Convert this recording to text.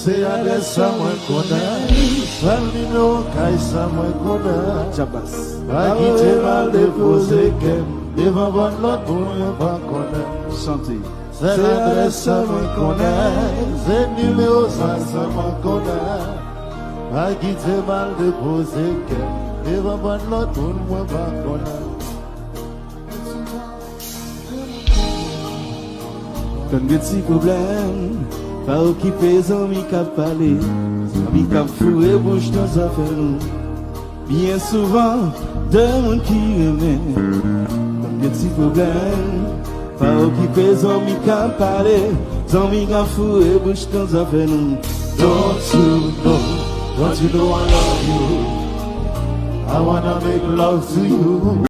c'est adresse à moi qu'on a. Famille nous caille ça moi qu'on a. Jabas. A quitter mal déposé qu'elle devant votre l'autre pour ne pas connaître. Chantez. C'est l'adresse à moi qu'on a. C'est numéro ça moi qu'on a. A quitter mal déposé qu'elle devant votre l'autre pour ne pas connaître. Quand il y a des problèmes, pas occuper les amis qui parlent, amis qui fouillent bouche dans les affaires. Bien souvent, deux monde qui aiment. Quand il y a des problèmes, pas occuper les amis qui parlent, amis qui fouillent bouche dans les affaires. Don't you know I love you? I wanna make love to you.